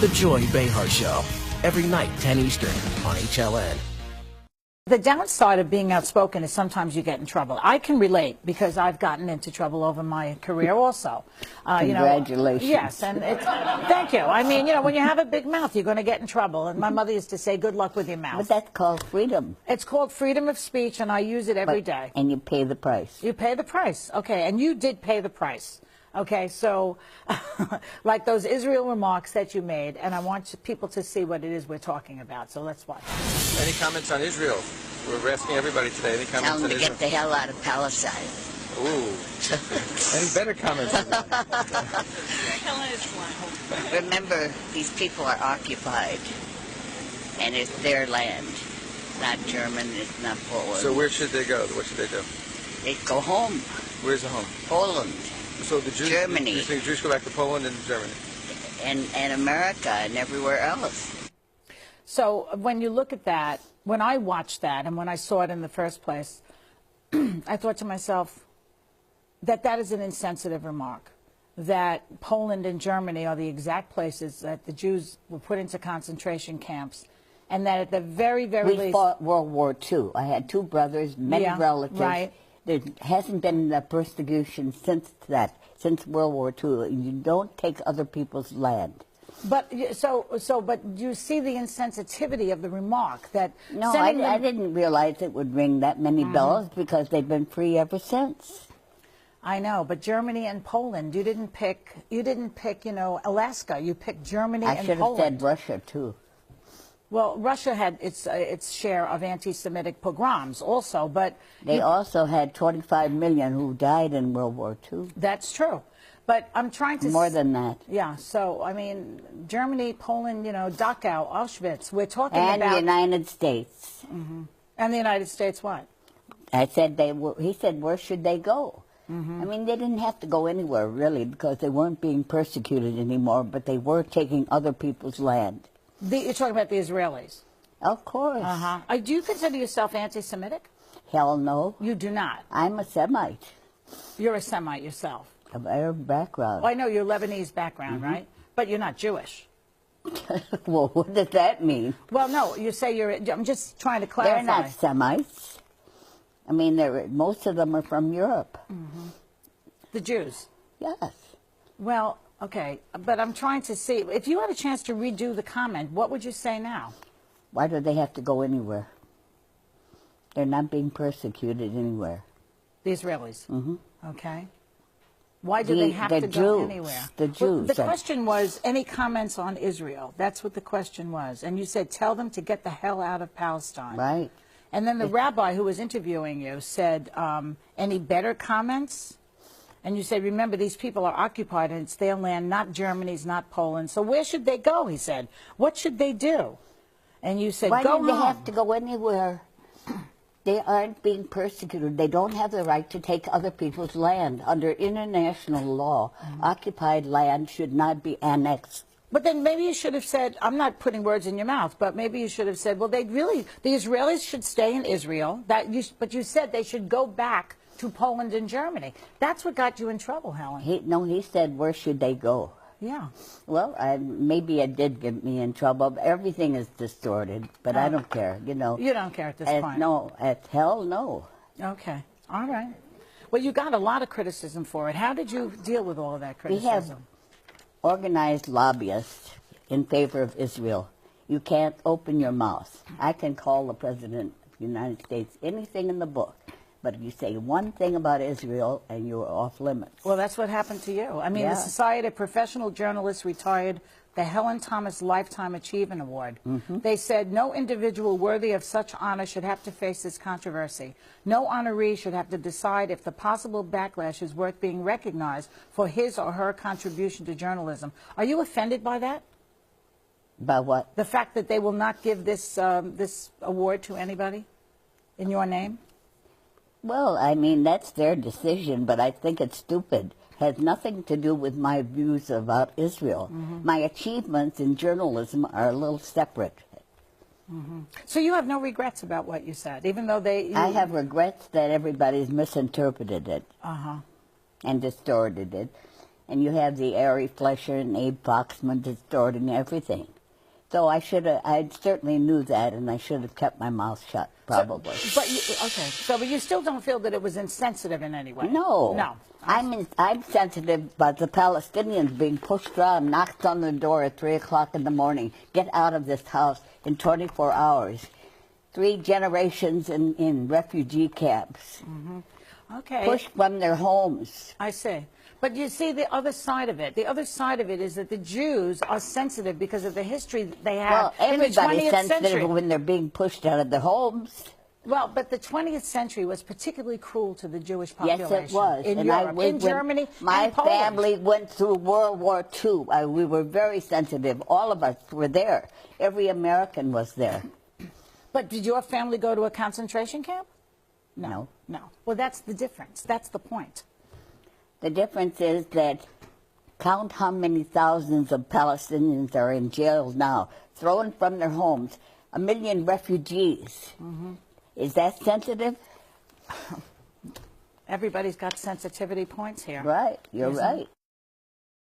The Joy Behar Show, every night, 10 Eastern, on HLN. The downside of being outspoken is sometimes you get in trouble. I can relate because I've gotten into trouble over my career also. Congratulations. Yes, and thank you. I mean, when you have a big mouth, you're going to get in trouble. And my mother used to say, good luck with your mouth. But that's called freedom. It's called freedom of speech, and I use it every day. And you pay the price. You pay the price. Okay, and you did pay the price. Okay, so like those Israel remarks that you made, and I want people to see what it is we're talking about. So let's watch. Any comments on Israel? We're asking everybody today. Any comments Tell them on to Israel? get the hell out of Palestine. Ooh. Any better comments on that? Remember, these people are occupied, and it's their land. It's not German, it's not Poland. So where should they go? What should they do? They go home. Where's the home? Poland. So the Jews, Germany. You think Jews go back to Poland and Germany? And America and everywhere else. So when you look at that, when I watched that and when I saw it in the first place, I thought to myself that that is an insensitive remark, that Poland and Germany are the exact places that the Jews were put into concentration camps, and that at the very, very least... We fought World War II. I had two brothers, many relatives. Right. There hasn't been a persecution since World War II. You don't take other people's land. But but you see the insensitivity of the remark that... No, I didn't realize it would ring that many bells because they've been free ever since. I know, but Germany and Poland, you didn't pick, Alaska. You picked Germany and Poland. I should have said Russia, too. Well, Russia had its share of anti-Semitic pogroms also, but... They also had 25 million who died in World War II. That's true. But I'm trying to... More than that. Yeah, so, I mean, Germany, Poland, Dachau, Auschwitz, we're talking about... And the United States. Mm-hmm. And the United States what? I said he said, where should they go? Mm-hmm. I mean, they didn't have to go anywhere, really, because they weren't being persecuted anymore, but they were taking other people's land. You're talking about the Israelis? Of course. Uh-huh. Do you consider yourself anti-Semitic? Hell no. You do not? I'm a Semite. You're a Semite yourself? Of Arab background. Well, I know you're Lebanese background, right? But you're not Jewish. Well, what does that mean? Well, no, you say you're... I'm just trying to clarify. They're not Semites. I mean, most of them are from Europe. Mm-hmm. The Jews? Yes. Well... Okay, but I'm trying to see, if you had a chance to redo the comment, what would you say now? Why do they have to go anywhere? They're not being persecuted anywhere. The Israelis? Mm-hmm. Okay. Why do they have to go anywhere? The Jews. Well, the question was, any comments on Israel? That's what the question was. And you said, tell them to get the hell out of Palestine. Right. And then the rabbi who was interviewing you said, any better comments? And you said, remember, these people are occupied, and it's their land, not Germany's, not Poland. So where should they go, he said. What should they do? And you said, why go home. Why do they have to go anywhere? They aren't being persecuted. They don't have the right to take other people's land. Under international law, occupied land should not be annexed. But then maybe you should have said, I'm not putting words in your mouth, but maybe you should have said, well, the Israelis should stay in Israel, but you said they should go back to Poland and Germany. That's what got you in trouble, Helen. He said, where should they go? Yeah. Well, maybe it did get me in trouble. Everything is distorted, but I don't care, You don't care at this point? No, at hell, no. Okay. All right. Well, you got a lot of criticism for it. How did you deal with all of that criticism? We have organized lobbyists in favor of Israel. You can't open your mouth. I can call the President of the United States anything in the book. But you say one thing about Israel, and you're off limits. Well, that's what happened to you. I mean, the Society of Professional Journalists retired the Helen Thomas Lifetime Achievement Award. They said no individual worthy of such honor should have to face this controversy. No honoree should have to decide if the possible backlash is worth being recognized for his or her contribution to journalism. Are you offended by that? By what? The fact that they will not give this award to anybody in your name? Well, I mean, that's their decision, but I think it's stupid. Has nothing to do with my views about Israel. My achievements in journalism are a little separate. So you have no regrets about what you said, even though I have regrets that everybody's misinterpreted it and distorted it. and you have the Ari Fleischer and Abe Foxman distorting everything. So I certainly knew that, and I should have kept my mouth shut, probably. But you still don't feel that it was insensitive in any way? No. No. I'm sensitive about the Palestinians being pushed around, knocked on the door at 3 o'clock in the morning. Get out of this house in 24 hours. 3 generations in refugee camps. Okay. Pushed from their homes. I see. But you see the other side of it. The other side of it is that the Jews are sensitive because of the history they have in the 20th Everybody's sensitive century. when they're being pushed out of their homes. Well, but the 20th century was particularly cruel to the Jewish population. Yes, it was. In Europe, in Germany, my and Poland. family went through World War II. We were very sensitive. All of us were there. Every American was there. But did your family go to a concentration camp? No. No. Well, that's the difference. That's the point. The difference is that count how many thousands of Palestinians are in jail now, thrown from their homes. 1 million refugees. Is that sensitive? Everybody's got sensitivity points here. Right. You're right.